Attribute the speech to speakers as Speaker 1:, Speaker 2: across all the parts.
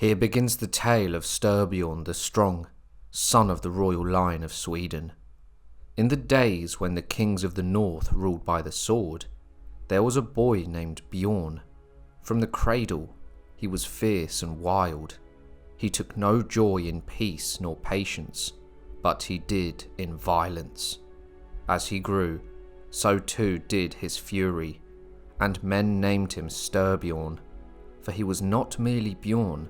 Speaker 1: Here begins the tale of Styrbjörn the Strong, son of the royal line of Sweden. In the days when the kings of the north ruled by the sword, there was a boy named Björn. From the cradle, he was fierce and wild. He took no joy in peace nor patience, but he did in violence. As he grew, so too did his fury, and men named him Styrbjörn, for he was not merely Björn,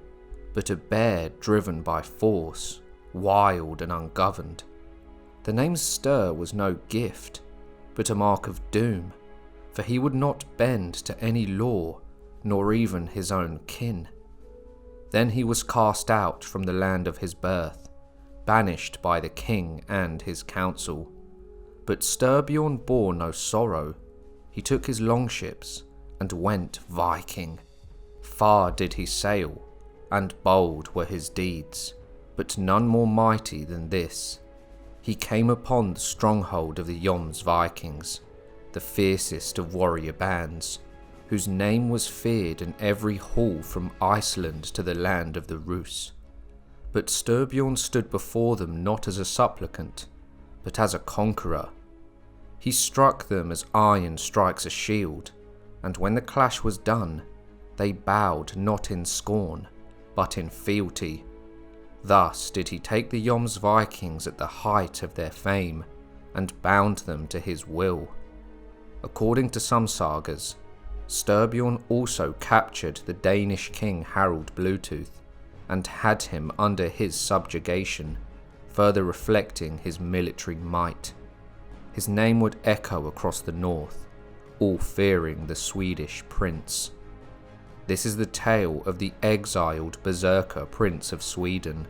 Speaker 1: but a bear driven by force, wild and ungoverned. The name Styr was no gift, but a mark of doom, for he would not bend to any law, nor even his own kin. Then he was cast out from the land of his birth, banished by the king and his council. But Styrbjörn bore no sorrow. He took his longships and went Viking. Far did he sail, and bold were his deeds, but none more mighty than this. He came upon the stronghold of the Jomsvikings, the fiercest of warrior bands, whose name was feared in every hall from Iceland to the land of the Rus. But Styrbjörn stood before them not as a supplicant, but as a conqueror. He struck them as iron strikes a shield, and when the clash was done, they bowed not in scorn, but in fealty. Thus did he take the Jomsvikings at the height of their fame, and bound them to his will. According to some sagas, Styrbjörn also captured the Danish king Harald Bluetooth, and had him under his subjugation, further reflecting his military might. His name would echo across the north, all fearing the Swedish prince. This is the tale of the exiled Berserker prince of Sweden.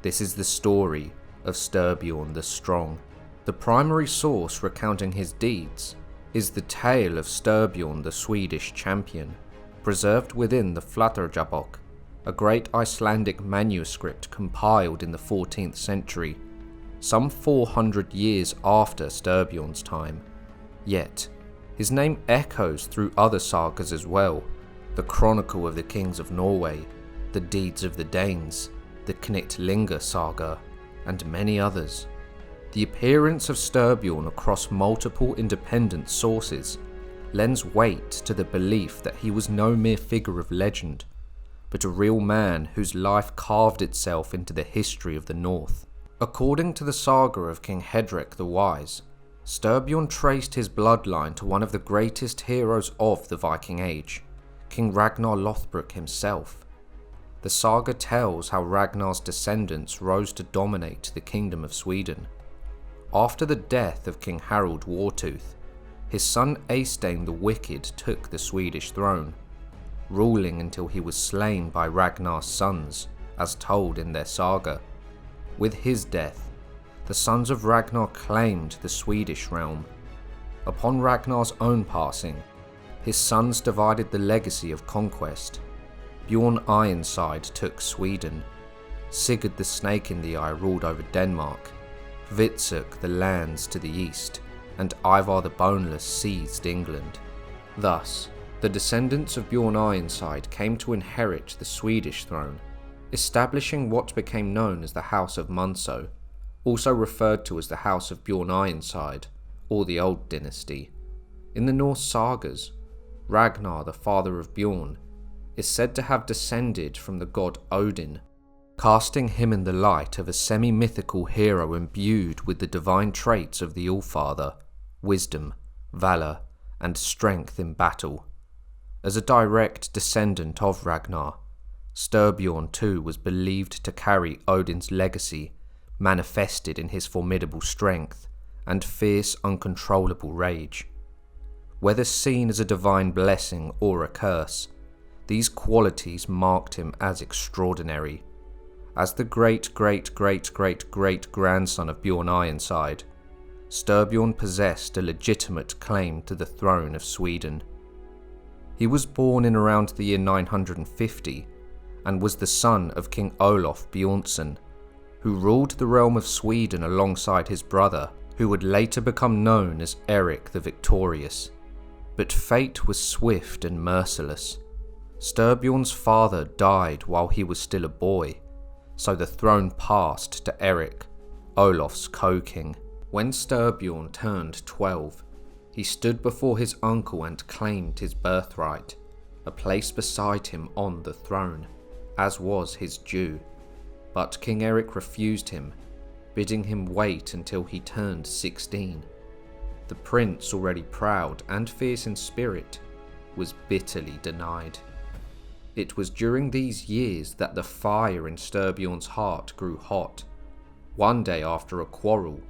Speaker 1: This is the story of Styrbjörn the Strong. The primary source recounting his deeds is the tale of Styrbjörn the Swedish champion, preserved within the Flatterjabok, a great Icelandic manuscript compiled in the 14th century, some 400 years after Styrbjörn's time. Yet, his name echoes through other sagas as well: the Chronicle of the Kings of Norway, the Deeds of the Danes, the Knitlinga saga, and many others. The appearance of Styrbjörn across multiple independent sources lends weight to the belief that he was no mere figure of legend, but a real man whose life carved itself into the history of the North. According to the saga of King Hedrick the Wise, Styrbjörn traced his bloodline to one of the greatest heroes of the Viking Age, King Ragnar Lothbrok himself. The saga tells how Ragnar's descendants rose to dominate the kingdom of Sweden. After the death of King Harald Wartooth, his son Eystein the Wicked took the Swedish throne, ruling until he was slain by Ragnar's sons, as told in their saga. With his death, the sons of Ragnar claimed the Swedish realm. Upon Ragnar's own passing, his sons divided the legacy of conquest. Björn Ironside took Sweden, Sigurd the Snake in the Eye ruled over Denmark, Hvitserk the lands to the east, and Ivar the Boneless seized England. Thus, the descendants of Björn Ironside came to inherit the Swedish throne, establishing what became known as the House of Munso, also referred to as the House of Björn Ironside, or the Old Dynasty. In the Norse sagas, Ragnar, the father of Björn, is said to have descended from the god Odin, casting him in the light of a semi-mythical hero imbued with the divine traits of the Allfather: wisdom, valour, and strength in battle. As a direct descendant of Ragnar, Styrbjörn too was believed to carry Odin's legacy, manifested in his formidable strength and fierce, uncontrollable rage. Whether seen as a divine blessing or a curse, these qualities marked him as extraordinary. As the great-great-great-great-great-grandson of Björn Ironside, Styrbjörn possessed a legitimate claim to the throne of Sweden. He was born in around the year 950 and was the son of King Olaf Björnsson, who ruled the realm of Sweden alongside his brother, who would later become known as Eric the Victorious. But fate was swift and merciless. Styrbjörn's father died while he was still a boy, so the throne passed to Eric, Olaf's co-king. When Styrbjörn turned 12, he stood before his uncle and claimed his birthright, a place beside him on the throne, as was his due. But King Eric refused him, bidding him wait until he turned 16. The prince, already proud and fierce in spirit, was bitterly denied. It was during these years that the fire in Styrbjörn's heart grew hot. One day after a quarrel,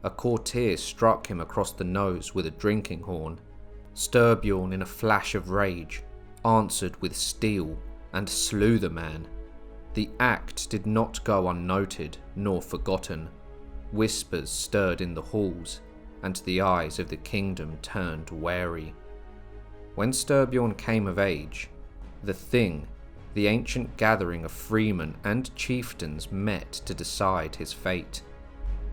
Speaker 1: a courtier struck him across the nose with a drinking horn. Styrbjörn, in a flash of rage, answered with steel and slew the man. The act did not go unnoted nor forgotten. Whispers stirred in the halls, and the eyes of the kingdom turned wary. When Styrbjörn came of age, the Thing, the ancient gathering of freemen and chieftains, met to decide his fate.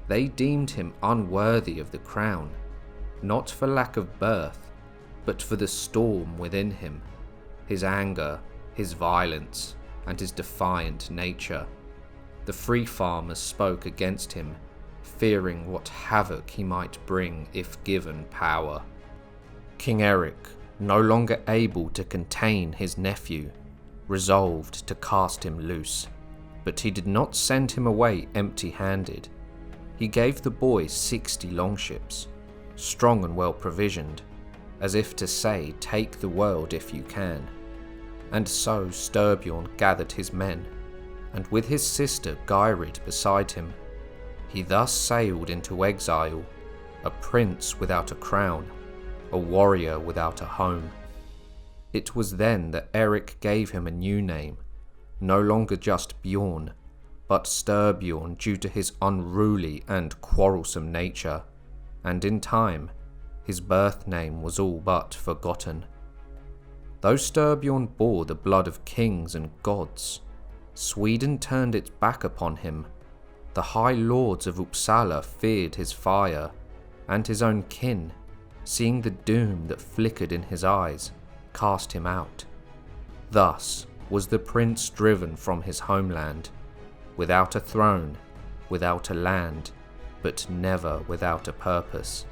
Speaker 1: They deemed him unworthy of the crown, not for lack of birth, but for the storm within him, his anger, his violence, and his defiant nature. The free farmers spoke against him, fearing what havoc he might bring if given power. King Eric, no longer able to contain his nephew, resolved to cast him loose, but he did not send him away empty-handed. He gave the boy 60 longships, strong and well provisioned, as if to say, take the world if you can. And so Styrbjörn gathered his men, and with his sister Gyrid beside him, he thus sailed into exile, a prince without a crown, a warrior without a home. It was then that Eric gave him a new name, no longer just Björn, but Styrbjörn, due to his unruly and quarrelsome nature, and in time, his birth name was all but forgotten. Though Styrbjörn bore the blood of kings and gods, Sweden turned its back upon him. The high lords of Uppsala feared his fire, and his own kin, seeing the doom that flickered in his eyes, cast him out. Thus was the prince driven from his homeland, without a throne, without a land, but never without a purpose.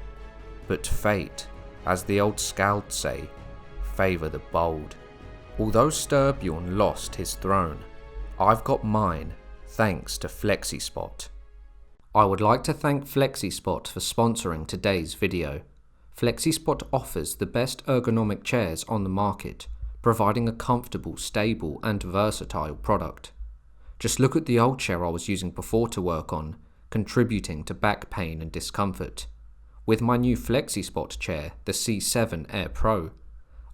Speaker 1: But fate, as the old scalds say, favour the bold. Although Styrbjörn lost his throne, I've got mine thanks to Flexispot. I would like to thank Flexispot for sponsoring today's video. Flexispot offers the best ergonomic chairs on the market, providing a comfortable, stable and versatile product. Just look at the old chair I was using before to work on, contributing to back pain and discomfort. With my new Flexispot chair, the C7 Air Pro,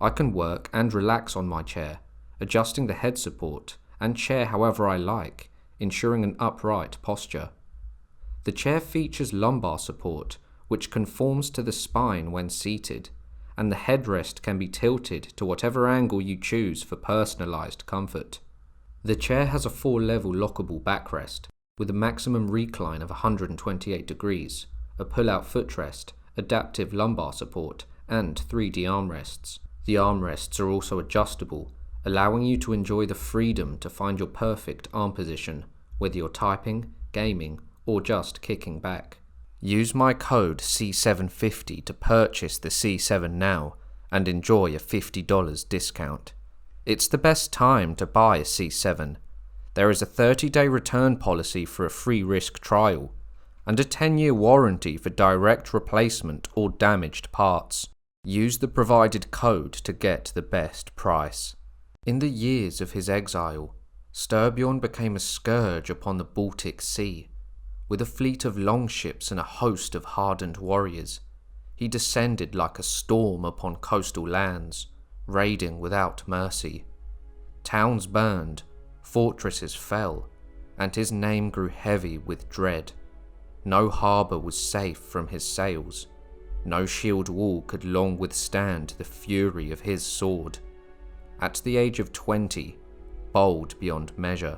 Speaker 1: I can work and relax on my chair, adjusting the head support and chair however I like, ensuring an upright posture. The chair features lumbar support, which conforms to the spine when seated, and the headrest can be tilted to whatever angle you choose for personalised comfort. The chair has a 4-level lockable backrest, with a maximum recline of 128 degrees, a pull-out footrest, adaptive lumbar support, and 3D armrests. The armrests are also adjustable, allowing you to enjoy the freedom to find your perfect arm position, whether you're typing, gaming, or just kicking back. Use my code C750 to purchase the C7 now and enjoy a $50 discount. It's the best time to buy a C7. There is a 30-day return policy for a free risk trial, and a 10-year warranty for direct replacement or damaged parts. Use the provided code to get the best price. In the years of his exile, Styrbjörn became a scourge upon the Baltic Sea. With a fleet of longships and a host of hardened warriors, he descended like a storm upon coastal lands, raiding without mercy. Towns burned, fortresses fell, and his name grew heavy with dread. No harbour was safe from his sails. No shield wall could long withstand the fury of his sword. At the age of 20, bold beyond measure,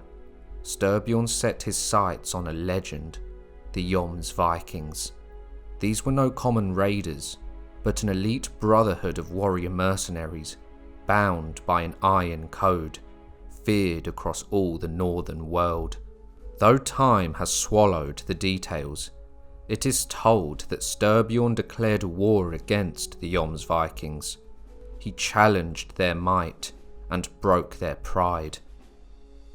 Speaker 1: Styrbjörn set his sights on a legend, the Jomsvikings. These were no common raiders, but an elite brotherhood of warrior mercenaries, bound by an iron code, feared across all the northern world. Though time has swallowed the details, it is told that Styrbjörn declared war against the Jomsvikings. He challenged their might and broke their pride.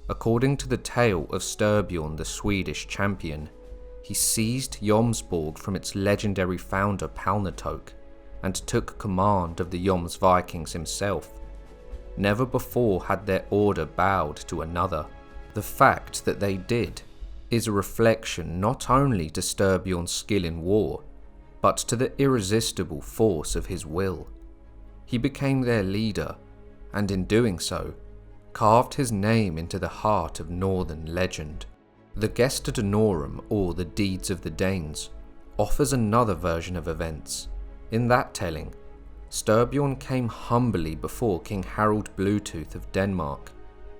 Speaker 1: According to the tale of Styrbjörn the Swedish champion, he seized Jomsborg from its legendary founder Palnatoke and took command of the Jomsvikings himself. Never before had their order bowed to another. The fact that they did is a reflection not only to Styrbjörn's skill in war, but to the irresistible force of his will. He became their leader, and in doing so, carved his name into the heart of northern legend. The Gesta Danorum, or the Deeds of the Danes, offers another version of events. In that telling, Styrbjörn came humbly before King Harald Bluetooth of Denmark,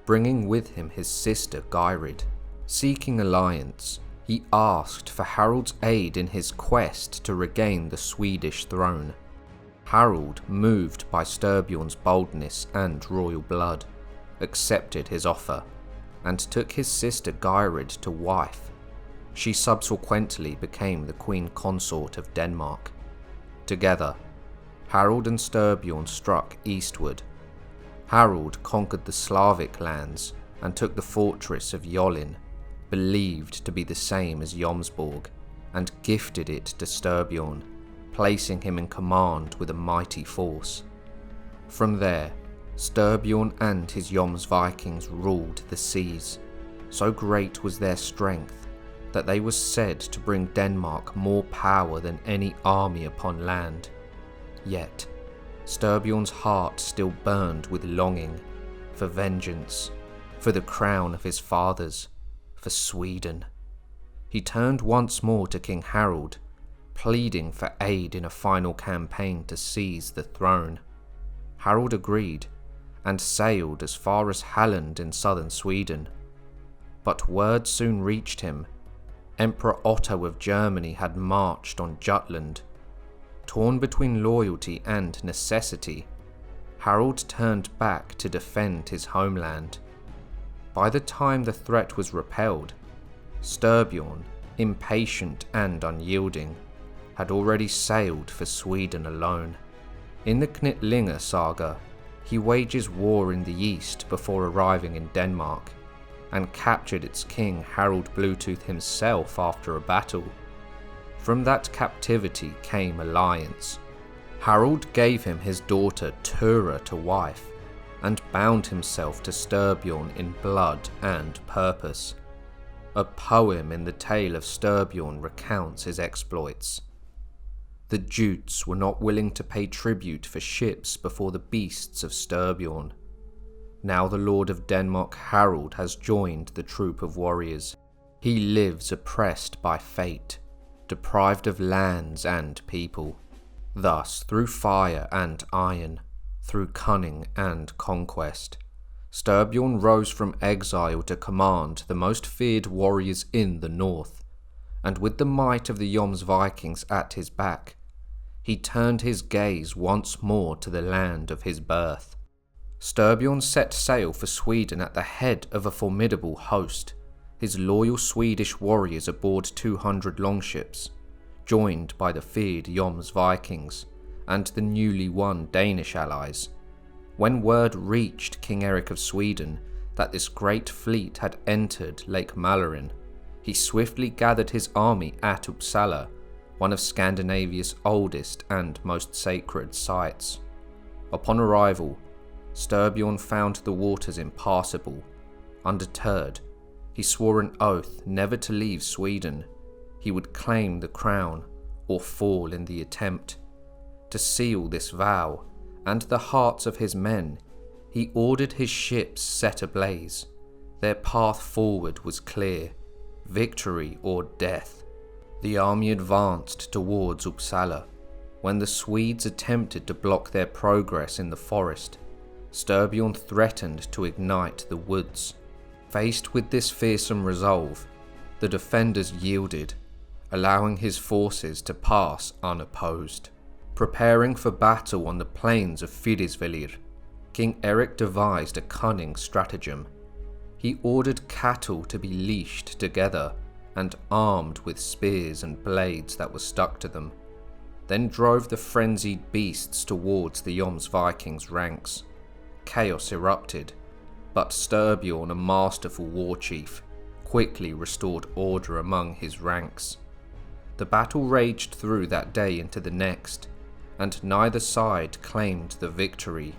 Speaker 1: bringing with him his sister Gyrid. Seeking alliance, he asked for Harald's aid in his quest to regain the Swedish throne. Harald, moved by Styrbjörn's boldness and royal blood, accepted his offer and took his sister Gyrid to wife. She subsequently became the queen consort of Denmark. Together, Harald and Styrbjörn struck eastward. Harald conquered the Slavic lands and took the fortress of Jolin, believed to be the same as Jomsborg, and gifted it to Styrbjörn, placing him in command with a mighty force. From there, Styrbjörn and his Jomsvikings ruled the seas. So great was their strength that they were said to bring Denmark more power than any army upon land. Yet, Styrbjörn's heart still burned with longing for vengeance, for the crown of his fathers, for Sweden. He turned once more to King Harald, pleading for aid in a final campaign to seize the throne. Harald agreed, and sailed as far as Halland in southern Sweden. But word soon reached him. Emperor Otto of Germany had marched on Jutland. Torn between loyalty and necessity, Harald turned back to defend his homeland. By the time the threat was repelled, Styrbjörn, impatient and unyielding, had already sailed for Sweden alone. In the Knitlinga saga, he wages war in the east before arriving in Denmark, and captured its king Harald Bluetooth himself after a battle. From that captivity came alliance. Harald gave him his daughter Tura to wife, and bound himself to Styrbjörn in blood and purpose. A poem in the tale of Styrbjörn recounts his exploits. The Jutes were not willing to pay tribute for ships before the beasts of Styrbjörn. Now the Lord of Denmark Harald has joined the troop of warriors. He lives oppressed by fate, deprived of lands and people. Thus, through fire and iron, through cunning and conquest, Styrbjörn rose from exile to command the most feared warriors in the north, and with the might of the Jomsvikings at his back, he turned his gaze once more to the land of his birth. Styrbjörn set sail for Sweden at the head of a formidable host, his loyal Swedish warriors aboard 200 longships, joined by the feared Jomsvikings and the newly won Danish allies. When word reached King Eric of Sweden that this great fleet had entered Lake Mälaren, he swiftly gathered his army at Uppsala, one of Scandinavia's oldest and most sacred sites. Upon arrival, Styrbjörn found the waters impassable. Undeterred, he swore an oath never to leave Sweden. He would claim the crown or fall in the attempt. To seal this vow, and the hearts of his men, he ordered his ships set ablaze. Their path forward was clear, victory or death. The army advanced towards Uppsala. When the Swedes attempted to block their progress in the forest, Styrbjörn threatened to ignite the woods. Faced with this fearsome resolve, the defenders yielded, allowing his forces to pass unopposed. Preparing for battle on the plains of Fýrisvellir, King Eric devised a cunning stratagem. He ordered cattle to be leashed together and armed with spears and blades that were stuck to them, then drove the frenzied beasts towards the Jomsvikings' ranks. Chaos erupted, but Styrbjörn, a masterful war chief, quickly restored order among his ranks. The battle raged through that day into the next, and neither side claimed the victory.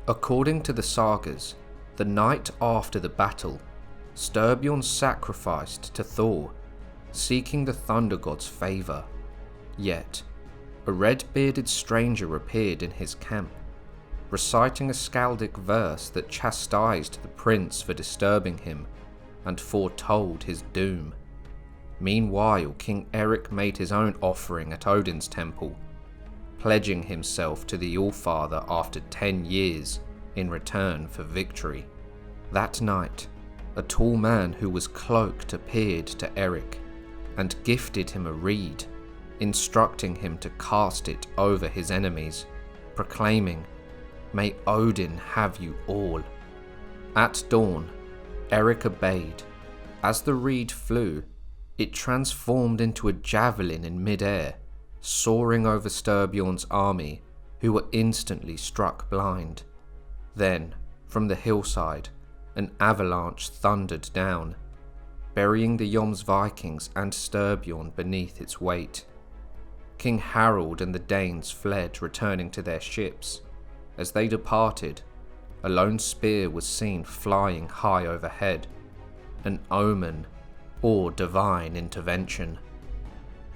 Speaker 1: According to the sagas, the night after the battle, Styrbjörn sacrificed to Thor, seeking the thunder god's favour. Yet, a red-bearded stranger appeared in his camp, reciting a skaldic verse that chastised the prince for disturbing him and foretold his doom. Meanwhile, King Eric made his own offering at Odin's temple, pledging himself to the Allfather after 10 years in return for victory. That night, a tall man who was cloaked appeared to Eric and gifted him a reed, instructing him to cast it over his enemies, proclaiming, "May Odin have you all." At dawn, Eric obeyed. As the reed flew, it transformed into a javelin in mid-air, soaring over Styrbjörn's army, who were instantly struck blind. Then, from the hillside, an avalanche thundered down, burying the Jomsvikings and Styrbjörn beneath its weight. King Harald and the Danes fled, returning to their ships. As they departed, a lone spear was seen flying high overhead, an omen or divine intervention.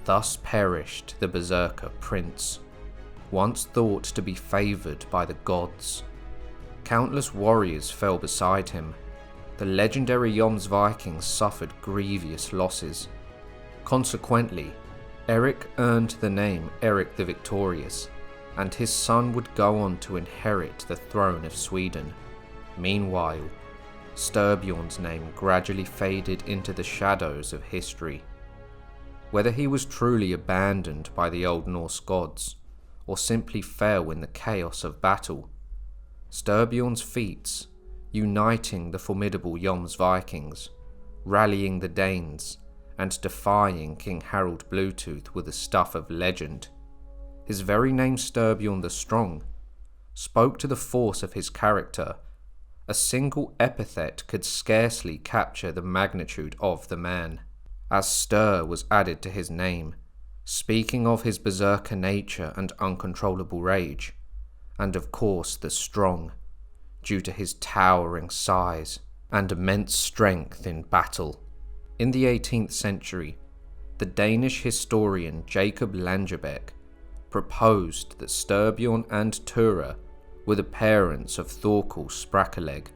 Speaker 1: Thus perished the Berserker prince, once thought to be favoured by the gods. Countless warriors fell beside him. The legendary Jomsvikings suffered grievous losses. Consequently, Eric earned the name Eric the Victorious, and his son would go on to inherit the throne of Sweden. Meanwhile, Styrbjörn's name gradually faded into the shadows of history. Whether he was truly abandoned by the Old Norse gods, or simply fell in the chaos of battle, Styrbjörn's feats, uniting the formidable Jomsvikings, rallying the Danes, and defying King Harald Bluetooth were the stuff of legend. His very name, Styrbjörn the Strong, spoke to the force of his character. A single epithet could scarcely capture the magnitude of the man, as Styr was added to his name, speaking of his berserker nature and uncontrollable rage, and of course the strong, due to his towering size and immense strength in battle. In the 18th century, the Danish historian Jacob Langebæk proposed that Styrbjörn and Tura were the parents of Thorkel Sprakeleg.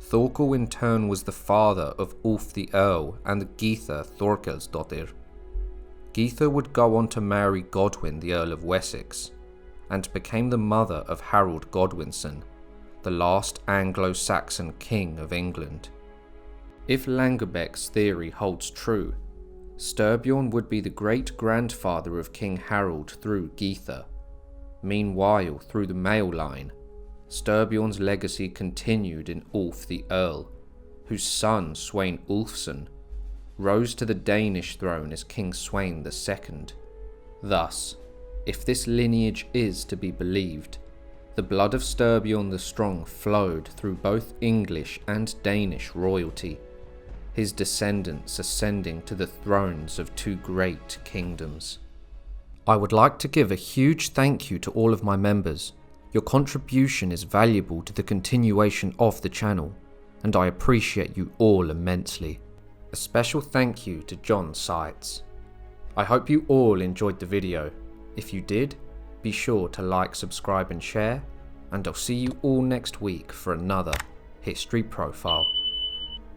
Speaker 1: Thorkel in turn was the father of Ulf the Earl and Geitha Thorkelsdottir. Geitha would go on to marry Godwin the Earl of Wessex, and became the mother of Harold Godwinson, the last Anglo-Saxon king of England. If Langebæk's theory holds true, Styrbjörn would be the great-grandfather of King Harold through Geitha. Meanwhile, through the male line, Styrbjörn's legacy continued in Ulf the Earl, whose son Sweyn Ulfson rose to the Danish throne as King Sweyn II. Thus, if this lineage is to be believed, the blood of Styrbjörn the Strong flowed through both English and Danish royalty, his descendants ascending to the thrones of two great kingdoms. I would like to give a huge thank you to all of my members. Your contribution is valuable to the continuation of the channel, and I appreciate you all immensely. A special thank you to John Seitz. I hope you all enjoyed the video. If you did, be sure to like, subscribe and share, and I'll see you all next week for another History Profile.